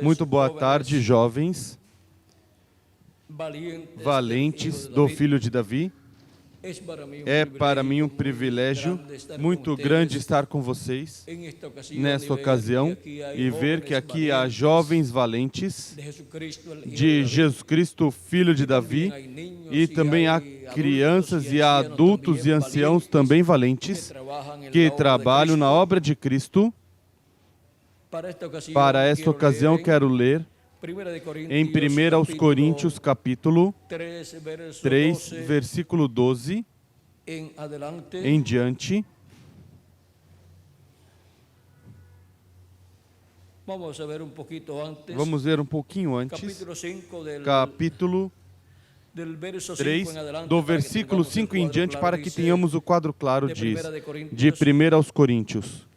Muito boa tarde, jovens, valentes do Filho de Davi. É para mim um privilégio muito grande estar com vocês nesta ocasião e ver que aqui há jovens valentes de Jesus Cristo, Filho de Davi, e também há crianças e há adultos e anciãos também valentes que trabalham na obra de Cristo. Para esta ocasião, quero ler em 1 Coríntios, capítulo 3, versículo 12, em diante. Vamos ver um pouquinho antes, capítulo 3, do versículo 5 em diante, para que tenhamos o quadro claro de 1 aos Coríntios.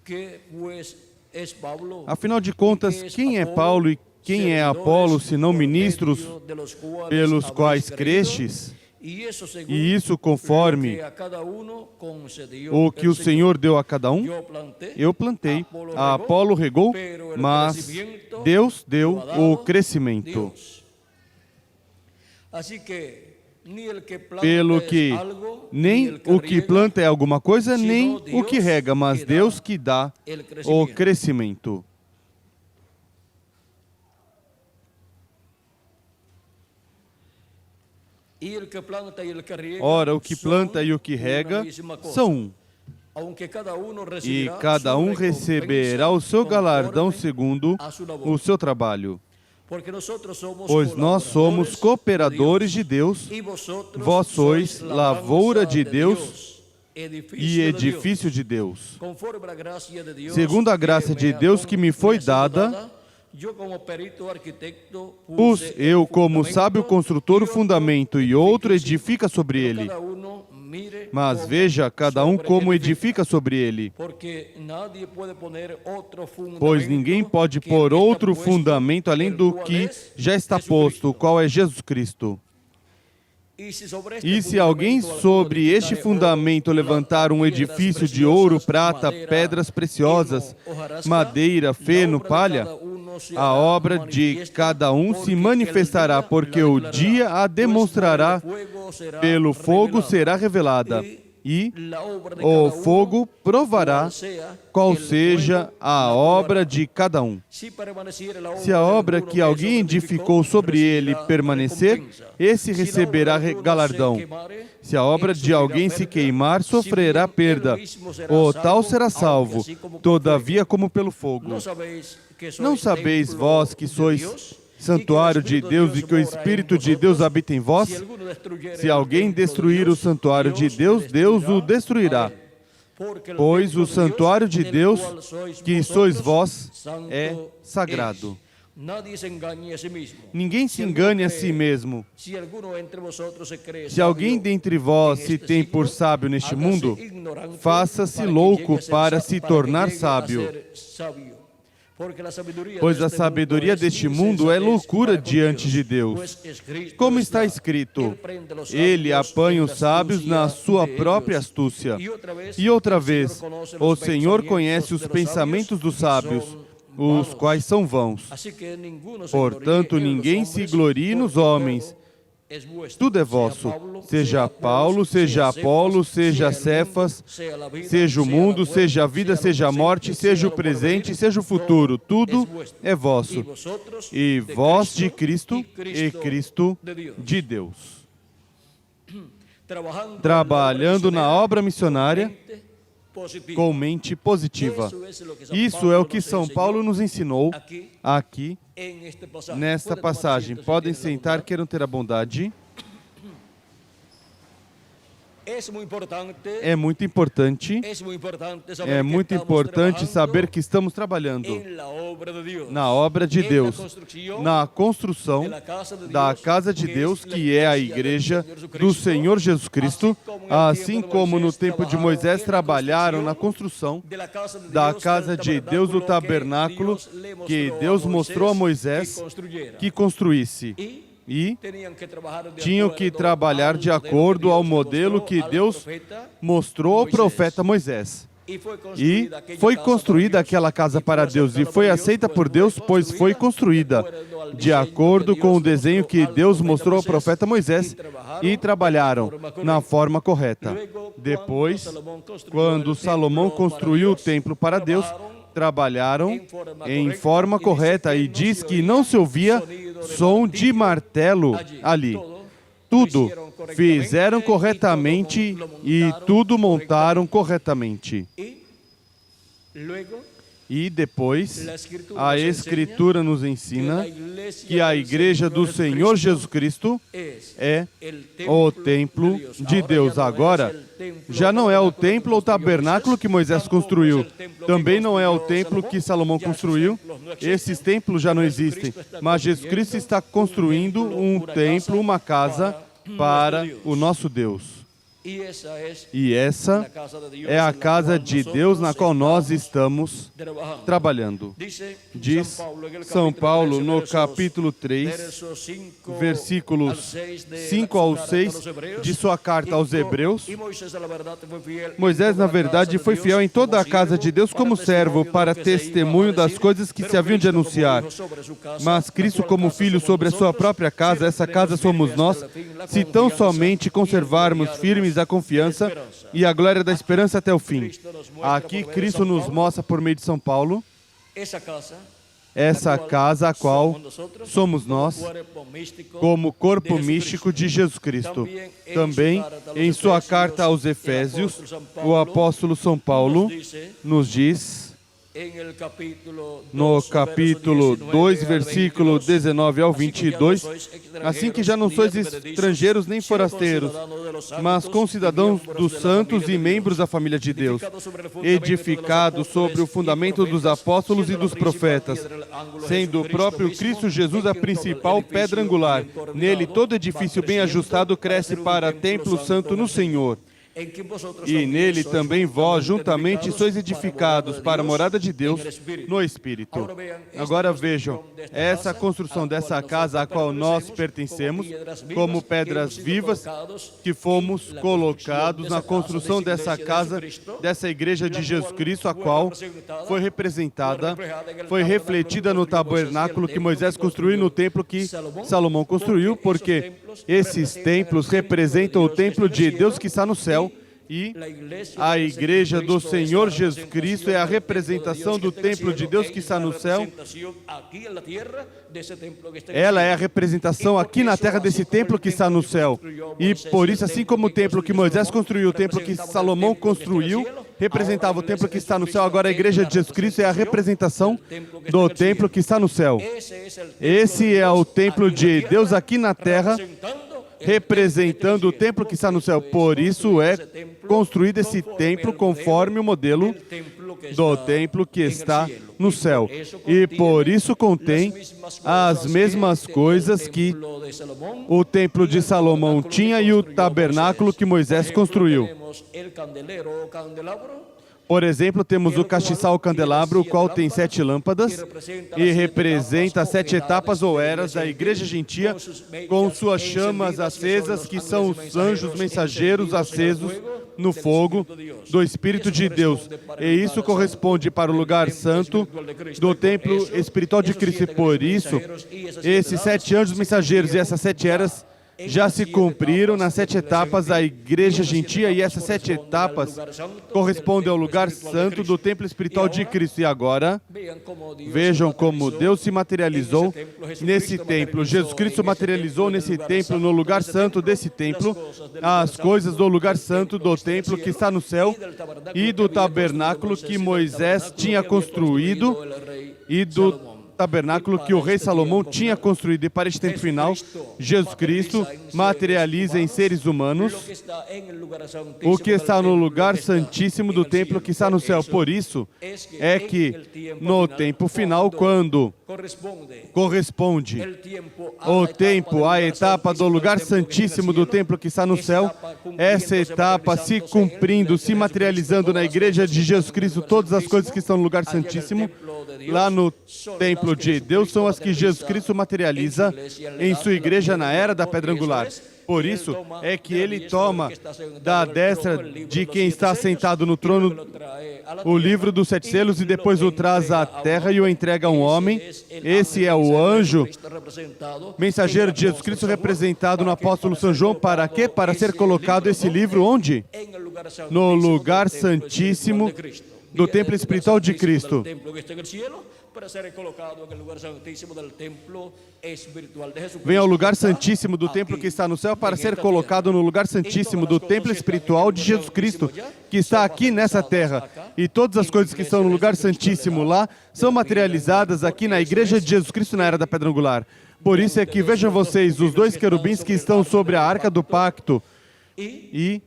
Afinal de contas, quem é Paulo e quem é Apolo, senão ministros pelos quais crestes? E isso conforme o que o Senhor deu a cada um? Eu plantei, a Apolo regou, mas Deus deu o crescimento. Pelo que nem o que planta é alguma coisa, nem o que rega, mas Deus que dá o crescimento. Ora, o que planta e o que rega são um, e cada um receberá o seu galardão segundo o seu trabalho. Pois nós somos cooperadores de Deus, vós sois lavoura de Deus e edifício de Deus. Segundo a graça de Deus que me foi dada, pus eu como sábio construtor o fundamento e outro edifica sobre ele. Mas veja, cada um como edifica sobre ele. Pois ninguém pode pôr outro fundamento além do que já está posto, o qual é Jesus Cristo. E se alguém sobre este fundamento levantar um edifício de ouro, prata, pedras preciosas, madeira, feno, palha, a obra de cada um se manifestará, porque o dia a demonstrará, pelo fogo será revelada, e o fogo provará qual seja a obra de cada um. Se a obra que alguém edificou sobre ele permanecer, esse receberá galardão. Se a obra de alguém se queimar, sofrerá perda. O tal será salvo, todavia como pelo fogo. Não sabeis vós que sois santuário de Deus e que o Espírito de Deus habita em vós? Se alguém destruir o santuário de Deus, Deus o destruirá. Pois o santuário de Deus, que sois vós, é sagrado. Ninguém se engane a si mesmo. Se alguém dentre vós se tem por sábio neste mundo, faça-se louco para se tornar sábio. Pois a sabedoria deste mundo é loucura diante de Deus. Como está escrito, ele apanha os sábios na sua própria astúcia. E outra vez, o Senhor conhece os pensamentos dos sábios, os quais são vãos. Portanto, ninguém se glorie nos homens. Tudo é vosso, seja Paulo, seja Apolo, seja Cefas, seja o mundo, seja a vida, seja a morte, seja o presente, seja o futuro, tudo é vosso. E vós de Cristo e Cristo de Deus. Trabalhando na obra missionária com mente positiva. Isso é o que São Paulo nos ensinou aqui nesta passagem. Podem sentar, queiram ter a bondade. É muito importante saber que estamos trabalhando na obra de Deus, na construção da casa de Deus, que é a igreja do Senhor Jesus Cristo, assim como no tempo de Moisés trabalharam na construção da casa de Deus, o tabernáculo que Deus mostrou a Moisés que construísse. E tinham que trabalhar de acordo ao modelo que Deus mostrou ao profeta Moisés. E foi construída aquela casa para Deus e foi aceita por Deus, pois foi construída de acordo com o desenho que Deus mostrou ao profeta Moisés e trabalharam na forma correta. Depois, quando Salomão construiu o templo para Deus, trabalharam em forma correta e diz que não se ouvia som de martelo ali. Tudo fizeram corretamente e tudo montaram corretamente. E depois, a Escritura nos ensina que a Igreja do Senhor Jesus Cristo é o templo de Deus. Agora, já não é o templo ou tabernáculo que Moisés construiu. Também não é o templo que Salomão construiu. Esses templos já não existem. Mas Jesus Cristo está construindo um templo, uma casa para o nosso Deus. E essa é a casa de Deus na qual nós estamos trabalhando. Diz São Paulo no capítulo 3, versículos 5 ao 6 de sua carta aos Hebreus. Moisés, na verdade, foi fiel em toda a casa de Deus como servo para testemunho das coisas que se haviam de anunciar. Mas Cristo como Filho sobre a sua própria casa, essa casa somos nós, se tão somente conservarmos firmes a confiança e a glória da esperança até o fim. Aqui Cristo nos mostra por meio de São Paulo essa casa a qual somos nós como corpo místico de Jesus Cristo. Também em sua carta aos Efésios, o apóstolo São Paulo nos diz no capítulo 2, versículo 19 ao 22, assim que já não sois estrangeiros nem forasteiros, mas concidadãos dos santos e membros da família de Deus, edificados sobre o fundamento dos apóstolos e dos profetas, sendo o próprio Cristo Jesus a principal pedra angular. Nele todo edifício bem ajustado cresce para templo santo no Senhor. E nele também vós, juntamente, sois edificados para a morada de Deus no Espírito. Agora vejam, essa construção dessa casa a qual nós pertencemos, como pedras vivas, que fomos colocados na construção dessa casa, dessa igreja de Jesus Cristo, a qual foi representada, foi refletida no tabernáculo que Moisés construiu, no templo que Salomão construiu, porque esses templos representam o templo de Deus que está no céu, e a Igreja do Senhor Jesus Cristo é a representação do templo de Deus que está no céu. Ela é a representação aqui na terra desse templo que está no céu. E por isso, assim como o templo que Moisés construiu, o templo que Salomão construiu, representava o templo que está no céu, agora a Igreja de Jesus Cristo é a representação do templo que está no céu. Esse é o templo de Deus aqui na terra, representando o templo que está no céu. Por isso é construído esse templo conforme o modelo do templo que está no céu. E por isso contém as mesmas coisas que o templo de Salomão tinha e o tabernáculo que Moisés construiu. Por exemplo, temos o castiçal, o candelabro, o qual tem 7 lâmpadas e representa as 7 etapas ou eras da igreja gentia com suas chamas acesas, que são os anjos mensageiros acesos no fogo do Espírito de Deus. E isso corresponde para o lugar santo do templo espiritual de Cristo. E por isso, esses 7 anjos mensageiros e essas 7 eras já se cumpriram nas 7 etapas da igreja gentia, e essas 7 etapas correspondem ao lugar santo do templo espiritual de Cristo. E agora, vejam como Deus se materializou nesse templo. Jesus Cristo materializou nesse templo, no lugar santo desse templo, as coisas do lugar santo do templo que está no céu e do tabernáculo que Moisés tinha construído e do tabernáculo que o rei Salomão tinha construído. E para este tempo final, Jesus Cristo materializa em seres humanos o que está no lugar santíssimo do templo que está no céu. Por isso é que no tempo final, quando corresponde o tempo à etapa do lugar santíssimo do templo que está no céu, essa etapa se cumprindo, se materializando na igreja de Jesus Cristo, todas as coisas que estão no lugar santíssimo, lá no templo de Deus, são as que Jesus Cristo materializa em sua igreja na era da pedra angular. Por isso é que ele toma da destra de quem está sentado no trono o livro dos 7 selos e depois o traz à terra e o entrega a um homem. Esse é o anjo mensageiro de Jesus Cristo representado no apóstolo São João. Para quê? Para ser colocado esse livro onde? No lugar santíssimo do templo espiritual de Cristo. Vem ao lugar santíssimo do templo que está no céu para ser colocado no lugar santíssimo do templo espiritual de Jesus Cristo, que está aqui nessa terra. E todas as coisas que estão no lugar santíssimo lá são materializadas aqui na igreja de Jesus Cristo na era da pedra angular. Por isso é que, vejam vocês, os 2 querubins que estão sobre a arca do pacto e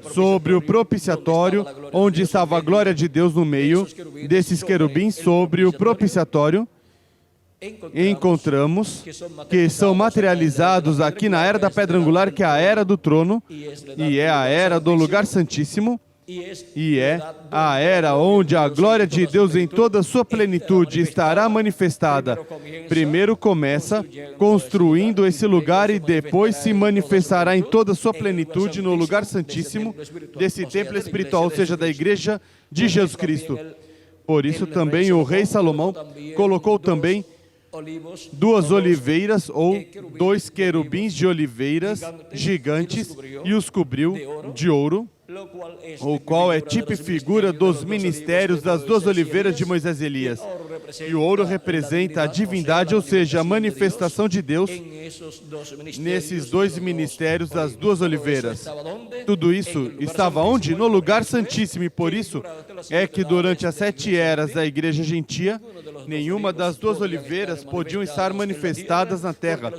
sobre o propiciatório, onde estava a glória de Deus no meio desses querubins, sobre o propiciatório, encontramos que são materializados aqui na era da pedra angular, que é a era do trono, e é a era do lugar santíssimo, e é a era onde a glória de Deus em toda a sua plenitude estará manifestada. Primeiro começa construindo esse lugar e depois se manifestará em toda a sua plenitude no lugar santíssimo desse templo espiritual, ou seja, da igreja de Jesus Cristo. Por isso também o rei Salomão colocou também 2 oliveiras ou 2 querubins de oliveiras gigantes e os cobriu de ouro, o qual é tipo e figura dos ministérios das 2 oliveiras de Moisés e Elias. E o ouro representa a divindade, ou seja, a manifestação de Deus nesses 2 ministérios das 2 oliveiras. Tudo isso estava onde? No lugar santíssimo, e por isso é que durante as 7 eras da igreja gentia, nenhuma das 2 oliveiras podiam estar manifestadas na terra,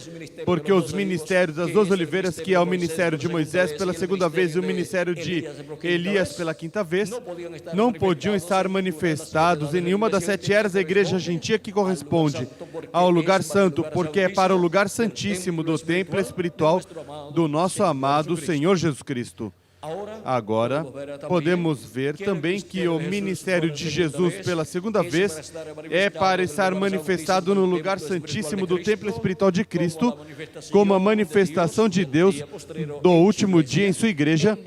porque os ministérios das 2 oliveiras, que é o ministério de Moisés pela 2ª vez e o ministério de Elias pela 5ª vez, não podiam estar manifestados em nenhuma das 7 eras da igreja gentia, que corresponde ao lugar santo, porque é para o lugar santíssimo do templo espiritual do nosso amado Senhor Jesus Cristo. Agora, podemos ver também que o ministério de Jesus pela 2ª vez é para estar manifestado no lugar santíssimo do templo espiritual de Cristo, como a manifestação de Deus do último dia em sua igreja,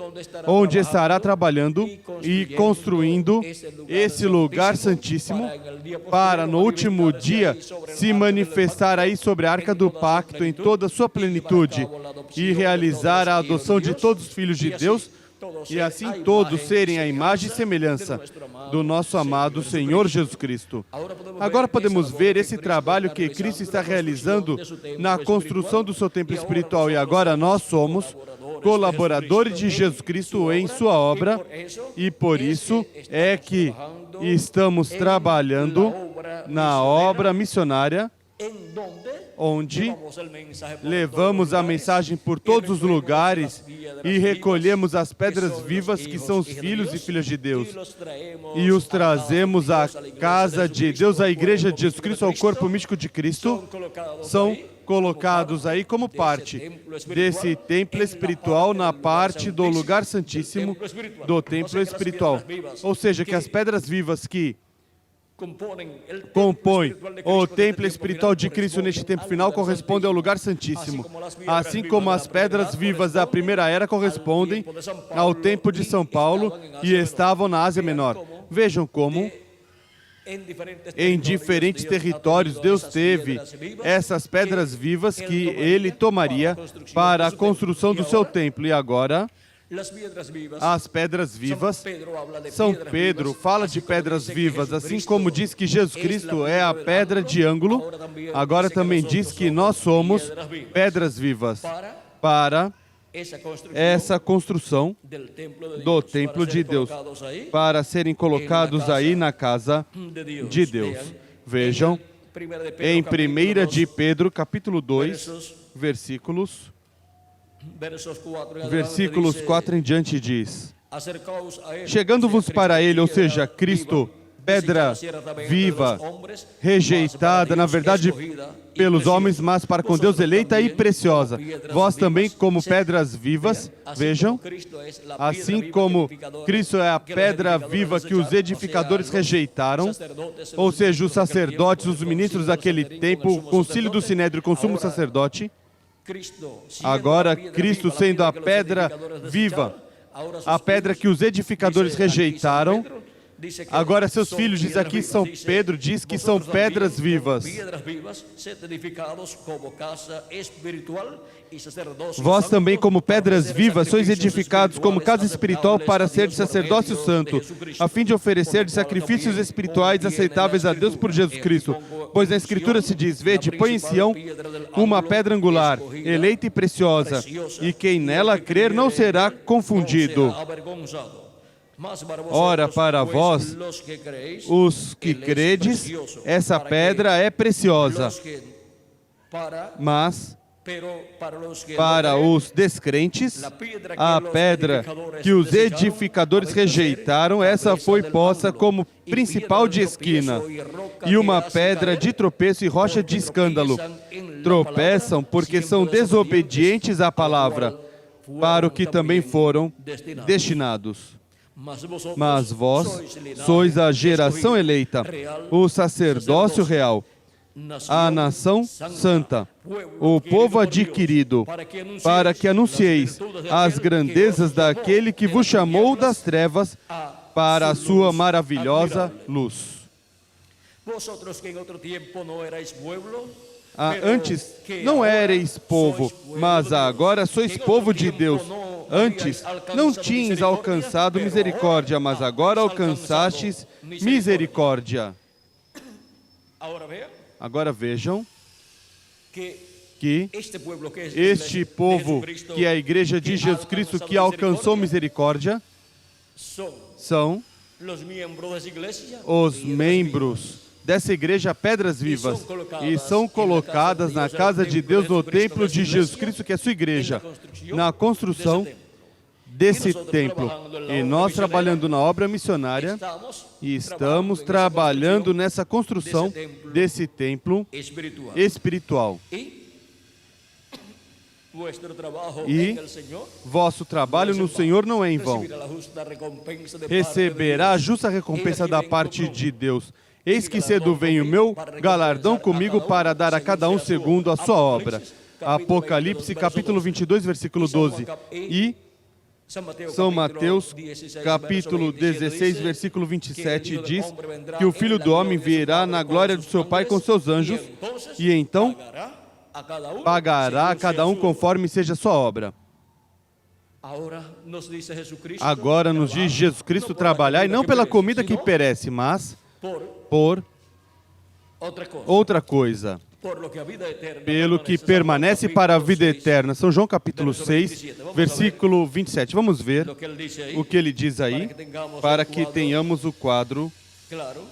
onde estará trabalhando e construindo esse lugar santíssimo para no último dia se manifestar aí sobre a arca do pacto em toda a sua plenitude e realizar a adoção de todos os filhos de Deus, e assim todos serem a imagem e semelhança do nosso amado Senhor Jesus Cristo. Agora podemos ver esse trabalho que Cristo está realizando na construção do seu templo espiritual, e agora nós somos colaboradores de Jesus Cristo em sua obra, e por isso é que estamos trabalhando na obra missionária, onde levamos a mensagem por todos os lugares e recolhemos as pedras vivas que são os filhos e filhas de Deus e os trazemos à casa de Deus, à igreja de Jesus Cristo, ao corpo místico de Cristo. São colocados aí como parte desse templo espiritual, na parte do lugar santíssimo do templo espiritual. Ou seja, que as pedras vivas que compõe o templo espiritual de Cristo neste tempo final corresponde ao lugar santíssimo, assim como as pedras vivas da primeira era correspondem ao templo de São Paulo e estavam na Ásia Menor. Vejam como em diferentes territórios Deus teve essas pedras vivas que Ele tomaria para a construção do seu templo. E agora, as pedras vivas, São Pedro fala de pedras vivas, assim como diz que Jesus Cristo é a pedra de ângulo, agora também diz que nós somos pedras vivas para essa construção do templo de Deus, para serem colocados aí na casa de Deus. Vejam, em 1 de Pedro, capítulo 2, versículos 4 em diante diz: chegando-vos para ele, ou seja, Cristo, pedra viva, rejeitada, na verdade, pelos homens, mas para com Deus eleita e preciosa. Vós também, como pedras vivas, vejam, assim como Cristo é a pedra viva que os edificadores rejeitaram, ou seja, os sacerdotes, os ministros daquele tempo, o concílio do Sinédrio com o sumo sacerdote. Agora, Cristo sendo a pedra viva, a pedra que os edificadores rejeitaram, Agora seus filhos, diz aqui, São Pedro, diz que são pedras vivas. Vós também, como pedras vivas, sois edificados como casa espiritual para ser de sacerdócio santo, a fim de oferecer sacrifícios espirituais aceitáveis a Deus por Jesus Cristo. Pois na Escritura se diz, vede, põe em Sião uma pedra angular, eleita e preciosa, e quem nela crer não será confundido. Ora, para vós, os que credes, essa pedra é preciosa, mas para os descrentes, a pedra que os edificadores rejeitaram, essa foi posta como principal de esquina, e uma pedra de tropeço e rocha de escândalo. Tropeçam porque são desobedientes à palavra, para o que também foram destinados. Mas vós sois a geração eleita, o sacerdócio real, a nação santa, o povo adquirido, para que anuncieis as grandezas daquele que vos chamou das trevas para a sua maravilhosa luz. Antes não erais povo, mas agora sois povo de Deus. Antes não tinhas alcançado misericórdia, mas agora alcançastes misericórdia. Agora vejam que este povo, que é a igreja de Jesus Cristo, que alcançou misericórdia, são os membros dessa igreja, pedras vivas, e são colocadas na casa de Deus, no templo de Jesus Cristo, que é a sua igreja, na construção desse templo. E nós trabalhando na obra missionária, e estamos trabalhando nessa construção desse templo espiritual. E vosso trabalho no Senhor não é em vão. Receberá a justa recompensa da parte de Deus. Eis que cedo vem o meu galardão comigo para dar a cada um segundo a sua obra. Apocalipse, capítulo 22, versículo 12. E São Mateus, capítulo 16, versículo 27, diz que o Filho do Homem virá na glória do seu Pai com seus anjos, e então pagará a cada um conforme seja a sua obra. Agora nos diz Jesus Cristo, trabalhai não pela comida que perece, mas por outra coisa, pelo que permanece para a vida eterna. São João capítulo 6, versículo 27. Vamos ver o que ele diz aí, para que tenhamos o quadro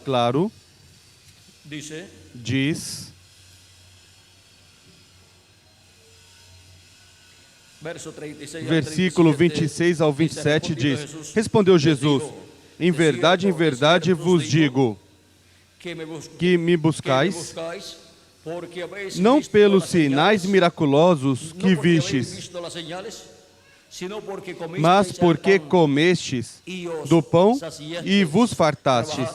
claro. Diz, versículo 26 ao 27 diz, respondeu Jesus, em verdade vos digo, que me buscais, não pelos sinais miraculosos que vistes, mas porque comestes do pão e vos fartastes.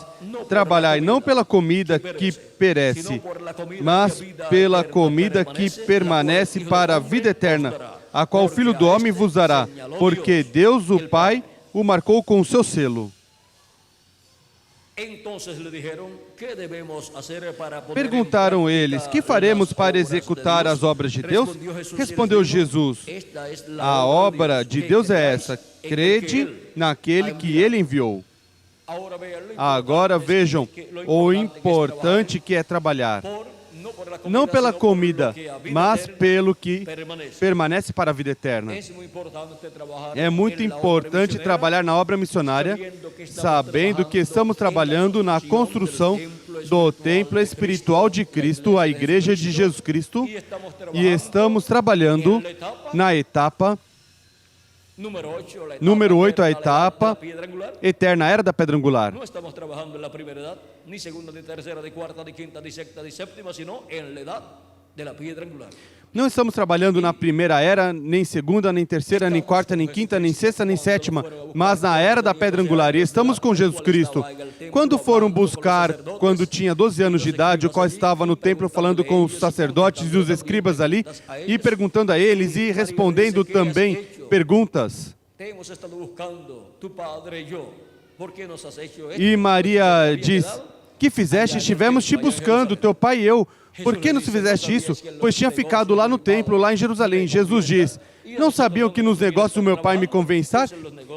Trabalhai não pela comida que perece, mas pela comida que permanece para a vida eterna, a qual o Filho do Homem vos dará, porque Deus, o Pai, o marcou com o seu selo. Perguntaram eles, que faremos para executar as obras de Deus? Respondeu Jesus, a obra de Deus é essa, crede naquele que Ele enviou. Agora vejam o importante que é trabalhar, não pela comida, mas pelo que permanece para a vida eterna. É muito importante trabalhar na obra missionária, sabendo que estamos trabalhando na construção do templo espiritual de Cristo, a igreja de Jesus Cristo, e estamos trabalhando na etapa número 8, a etapa eterna, a era da pedra angular. Não estamos trabalhando na primeira idade, nem segunda, nem terceira, nem quarta, nem quinta, nem sexta, nem sétima, sino na idade da pedra angular. Não estamos trabalhando na primeira era, nem segunda, nem terceira, nem quarta, nem quinta, nem sexta, nem sétima, mas na era da pedra angular. E estamos com Jesus Cristo. Quando foram buscar, quando tinha 12 anos de idade, o qual estava no templo falando com os sacerdotes e os escribas ali, e perguntando a eles e respondendo também perguntas. E Maria diz: que fizeste? Estivemos te buscando, teu pai e eu. Por que não se fizeste isso? Pois tinha ficado lá no templo, lá em Jerusalém. Jesus diz: não sabiam que nos negócios do meu pai me convém estar?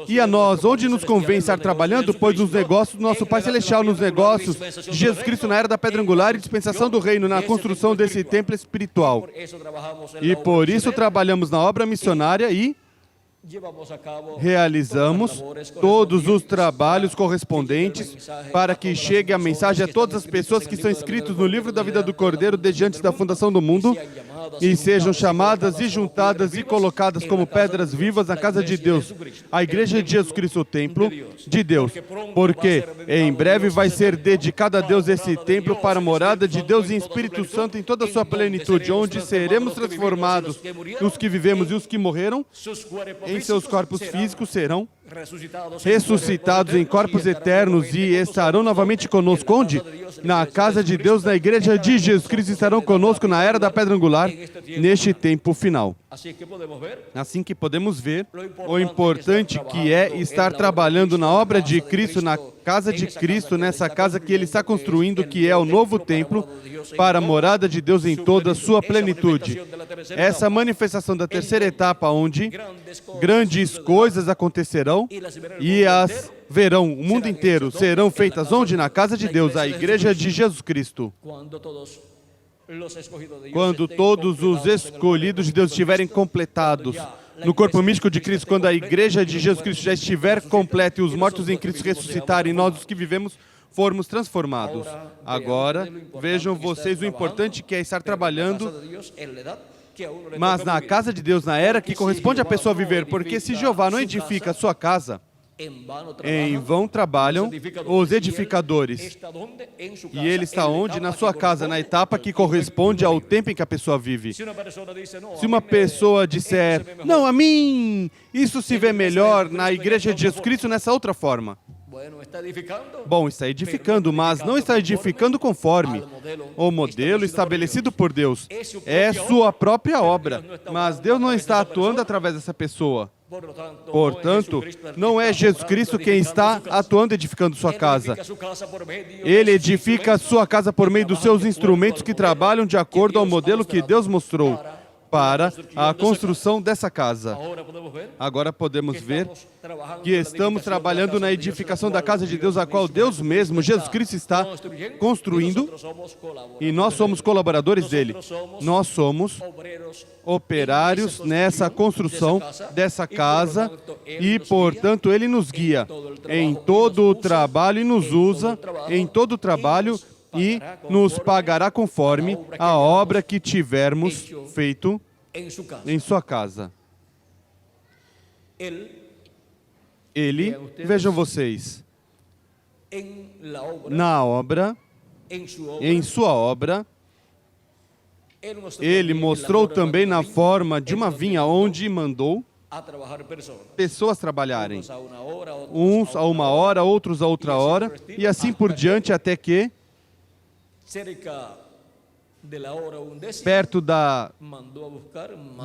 E a nós, onde nos convém estar trabalhando? Pois nos negócios do nosso Pai Celestial, nos negócios de Jesus Cristo na era da pedra angular e dispensação do reino, na construção desse templo espiritual. E por isso trabalhamos na obra missionária e realizamos todos os trabalhos correspondentes para que chegue a mensagem a todas as pessoas que estão inscritas no livro da vida do Cordeiro desde antes da fundação do mundo e sejam chamadas e juntadas e colocadas como pedras vivas na casa de Deus, a igreja de Jesus Cristo, o templo de Deus, porque em breve vai ser dedicado a Deus esse templo para a morada de Deus e Espírito Santo em toda a sua plenitude, onde seremos transformados, os que vivemos e os que morreram em seus corpos físicos serão ressuscitados em corpos eternos e estarão novamente conosco. Onde? Na casa de Deus, na igreja de Jesus Cristo, estarão conosco na era da pedra angular, neste tempo final. Assim que podemos ver o importante que é estar trabalhando na obra de Cristo, na casa de Cristo, nessa casa que Ele está construindo, que é o novo templo, para a morada de Deus em toda a sua plenitude. Essa manifestação da terceira etapa, onde grandes coisas acontecerão e as verão, o mundo inteiro, serão feitas onde? Na casa de Deus, a igreja de Jesus Cristo. Quando todos os escolhidos de Deus estiverem completados no corpo místico de Cristo, quando a igreja de Jesus Cristo já estiver completa e os mortos em Cristo ressuscitarem, e nós, os que vivemos, formos transformados. Agora, vejam vocês o importante que é estar trabalhando, mas na casa de Deus, na era que corresponde à pessoa viver, porque se Jeová não edifica a sua casa, em vão trabalham os edificadores. E ele está onde? Na sua casa, na etapa que corresponde ao tempo em que a pessoa vive. Se uma pessoa disser, não, a mim, isso se vê melhor na igreja de Jesus Cristo nessa outra forma. Bom, está edificando, mas não está edificando conforme o modelo estabelecido por Deus. É sua própria obra, mas Deus não está atuando através dessa pessoa. Portanto, não é Jesus Cristo quem está atuando e edificando sua casa. Ele edifica a sua casa por meio dos seus instrumentos que trabalham de acordo ao modelo que Deus mostrou para a construção dessa casa. Agora podemos ver que estamos trabalhando na edificação da casa de Deus, a qual Deus mesmo, Jesus Cristo, está construindo, e nós somos colaboradores dele. Nós somos operários nessa construção dessa casa e, portanto, ele nos guia em todo o trabalho e nos usa em todo o trabalho e nos pagará conforme a obra que tivermos feito em sua casa. Ele, vejam vocês, na obra, em sua obra, ele mostrou também na forma de uma vinha onde mandou pessoas trabalharem, uns a uma hora, outros a outra hora, e assim por diante, até que perto da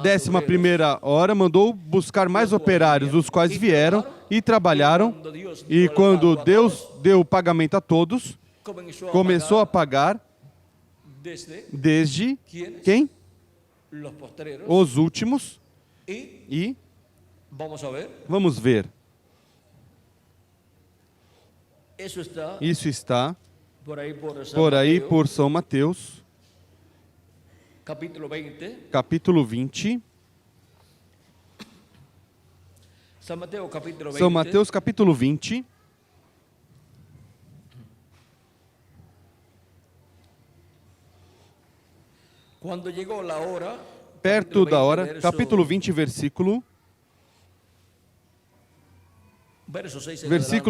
11ª hora, mandou buscar mais operários, os quais vieram e trabalharam, e quando Deus deu o pagamento a todos, começou a pagar desde quem? Os últimos. E vamos ver. Isso está por aí por São Mateus, capítulo 20. São Mateus, capítulo 20. Perto da hora, capítulo 20, versículo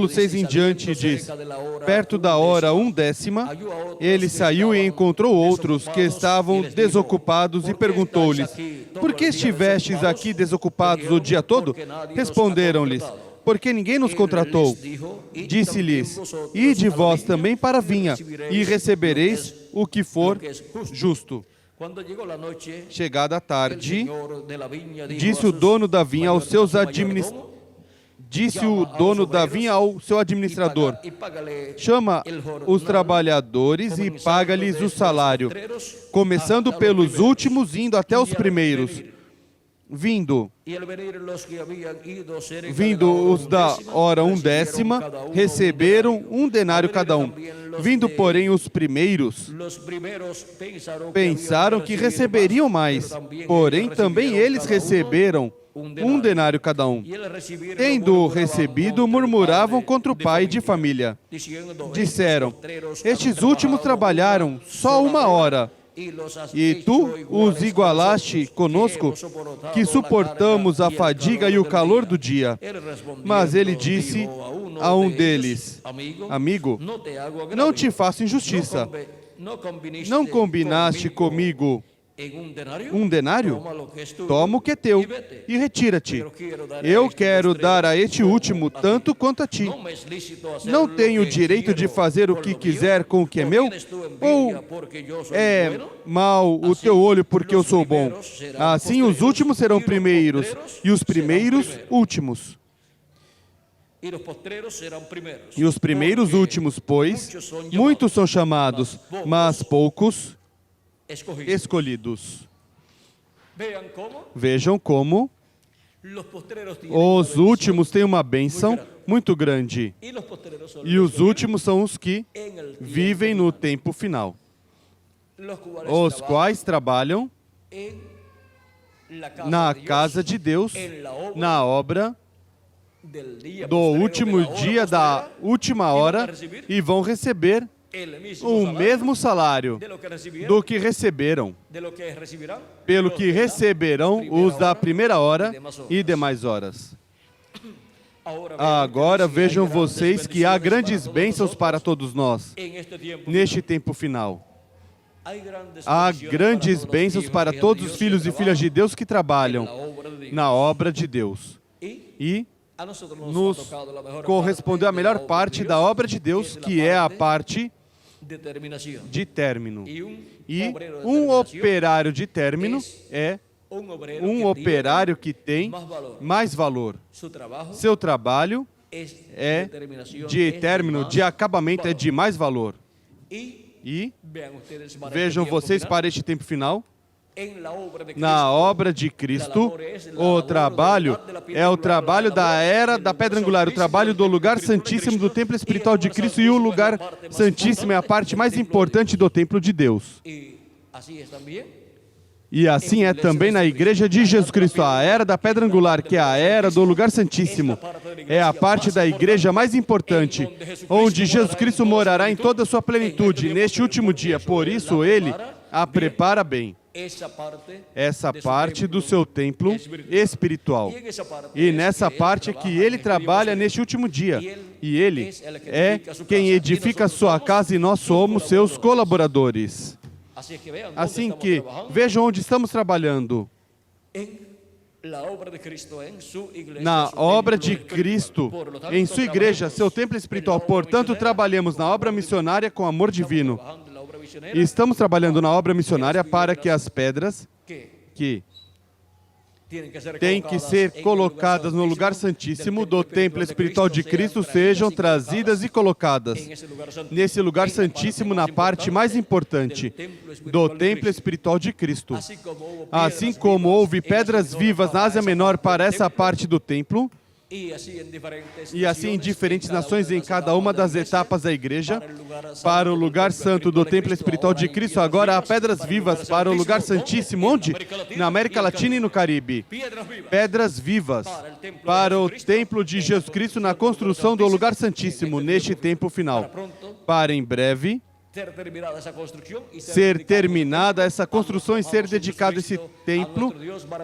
6 em diante diz, perto da hora 1/10, ele saiu e encontrou outros que estavam desocupados e perguntou-lhes, por que estivestes aqui desocupados o dia todo? Responderam-lhes, porque ninguém nos contratou. Disse-lhes, ide vós também para a vinha, e recebereis o que for justo. Chegada a tarde, disse o dono da vinha aos seus administradores, Disse o dono da vinha ao seu administrador: chama os trabalhadores e paga-lhes o salário, começando pelos últimos, indo até os primeiros. Vindo os da hora 1/10, receberam 1 denário cada um. Vindo, porém, os primeiros, pensaram que receberiam mais, porém também eles receberam 1 denário cada um. Tendo recebido, murmuravam contra o pai de família. Disseram: estes últimos trabalharam só 1 hora, e tu os igualaste conosco, que suportamos a fadiga e o calor do dia. Mas ele disse a um deles: amigo, não te faço injustiça. Não combinaste comigo 1 denário? Toma o que é teu e retira-te. Eu quero dar a este último tanto quanto a ti. Não tenho o direito de fazer o que quiser com o que é meu? Ou é mau o teu olho porque eu sou bom? Assim os últimos serão primeiros e os primeiros últimos. E os primeiros últimos, pois muitos são chamados, mas poucos escolhidos. Vejam como os últimos têm uma bênção muito grande. E os últimos são os que vivem no tempo final, os quais trabalham na casa de Deus, na obra do último dia, da última hora, e vão receber o mesmo salário do que receberam, pelo que receberão os da primeira hora e demais horas. Agora vejam vocês que há grandes bênçãos para todos nós neste tempo final. Há grandes bênçãos para todos os filhos e filhas de Deus que trabalham na obra de Deus. E nos correspondeu a melhor parte da obra de Deus, que é a parte de término. E um operário de término é um operário que tem mais valor. Seu trabalho é de término, de acabamento, é de mais valor. E vejam vocês para este tempo final. Na obra de Cristo, o trabalho é o trabalho da era da pedra angular, o trabalho do lugar santíssimo do templo espiritual de Cristo, e o lugar santíssimo é a parte mais importante do templo de Deus. E assim é também na igreja de Jesus Cristo. A era da pedra angular, que é a era do lugar santíssimo, é a parte da igreja mais importante, onde Jesus Cristo morará em toda a sua plenitude neste último dia. Por isso ele a prepara bem, essa parte do seu templo espiritual. E nessa parte é que ele trabalha neste último dia. E ele é quem edifica a sua casa e nós somos seus colaboradores. Assim que vejam onde estamos trabalhando. Na obra de Cristo, em sua igreja, seu templo espiritual. Portanto, trabalhamos na obra missionária com amor divino. E estamos trabalhando na obra missionária para que as pedras que têm que ser colocadas no lugar santíssimo do templo espiritual de Cristo sejam trazidas e colocadas nesse lugar santíssimo, na parte mais importante do templo espiritual de Cristo. Assim como houve pedras vivas na Ásia Menor para essa parte do templo, e assim em diferentes nações, em cada uma das etapas da igreja, para o lugar santo do templo espiritual de Cristo, agora há pedras vivas para o lugar santíssimo. Onde? Na América Latina e no Caribe. Pedras vivas para o templo de Jesus Cristo na construção do lugar santíssimo neste tempo final. Para em breve ser terminada essa construção e ser dedicado esse templo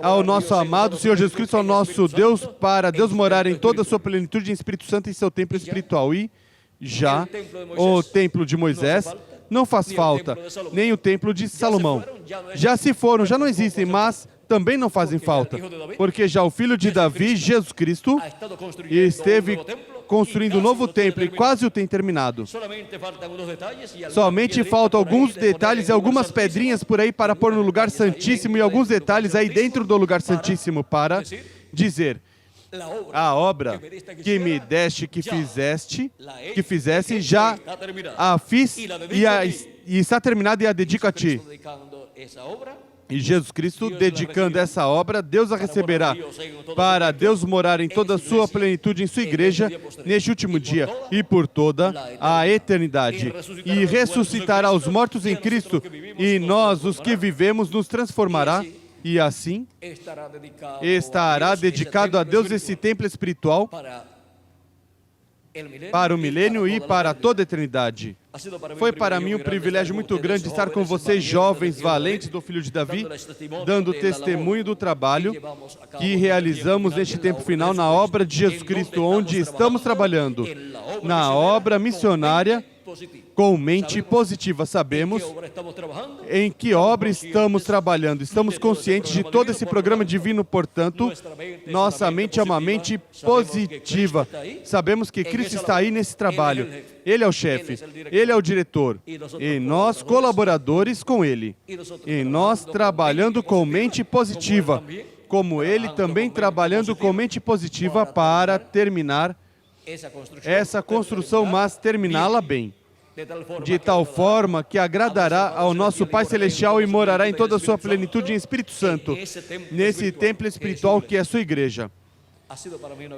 ao nosso amado Senhor Jesus Cristo, ao nosso Deus, para Deus morar em toda a sua plenitude em Espírito Santo em seu templo espiritual. E já o templo de Moisés não faz falta, nem o templo de Salomão. Já se foram, já não existem, mas também não fazem falta, porque já o filho de Davi, Jesus Cristo, esteve construindo um novo templo e quase o tem terminado. Somente faltam alguns detalhes e algumas pedrinhas por aí para pôr no lugar santíssimo, e alguns detalhes aí dentro do lugar santíssimo para dizer: A obra que me deste que fizesse, já a fiz e está terminada e a dedico a ti. E Jesus Cristo, dedicando essa obra, Deus a receberá para Deus morar em toda a sua plenitude em sua igreja neste último dia e por toda a eternidade. E ressuscitará os mortos em Cristo e nós, os que vivemos, nos transformará e assim estará dedicado a Deus esse templo espiritual para o milênio e para toda a eternidade. Foi para mim um privilégio muito grande estar com vocês, jovens valentes do Filho de Davi, dando testemunho do trabalho que realizamos neste tempo final na obra de Jesus Cristo, onde estamos trabalhando na obra missionária com mente positiva. Sabemos em que obra estamos trabalhando. Estamos conscientes de todo esse programa divino, portanto, nossa mente é uma mente positiva. Sabemos que Cristo está aí nesse trabalho. Ele é o chefe, Ele é o diretor, e nós colaboradores com Ele. E nós trabalhando com mente positiva, como Ele também trabalhando com mente positiva para terminar essa construção, mas terminá-la bem. De tal forma que agradará ao nosso Pai Celestial e morará em toda a sua plenitude em Espírito Santo, nesse templo espiritual que é a sua igreja.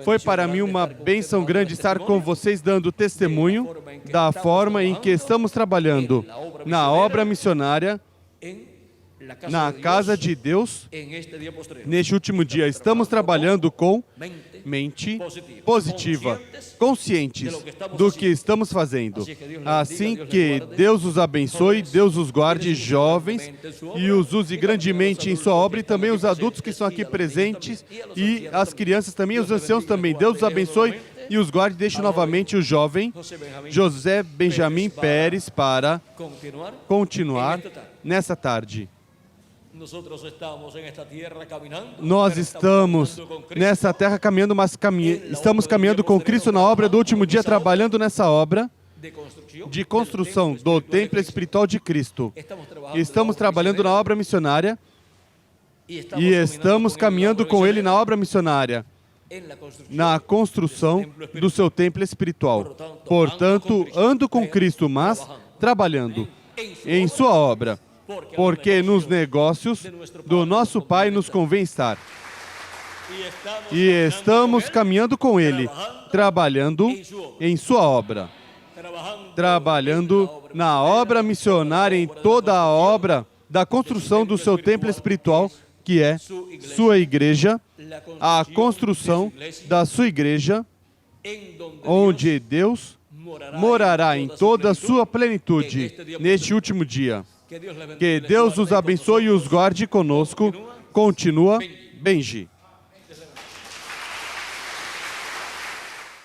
Foi para mim uma bênção grande estar com vocês dando testemunho da forma em que estamos trabalhando na obra missionária, na casa de Deus, neste último dia. Estamos trabalhando com mente positiva, conscientes do que estamos fazendo. Assim que Deus os abençoe, Deus os guarde, jovens, e os use grandemente em sua obra, e também os adultos que estão aqui presentes, e as crianças também, os anciãos também. Deus os abençoe e os guarde. Deixo novamente o jovem José Benjamin Pérez para continuar nessa tarde. Nós estamos nessa terra caminhando, mas estamos caminhando com Cristo na obra do último dia, trabalhando nessa obra de construção do templo espiritual de Cristo. Estamos trabalhando na obra missionária e estamos caminhando com Ele na obra missionária, na construção do seu templo espiritual. Portanto, ando com Cristo, mas trabalhando em sua obra, porque nos negócios do nosso Pai nos convém estar. E estamos caminhando com Ele, trabalhando em sua obra, trabalhando na obra missionária, em toda a obra da construção do seu templo espiritual, que é sua igreja, a construção da sua igreja, onde Deus morará em toda a sua plenitude neste último dia. Que Deus os abençoe e os guarde conosco. Continua, Benji.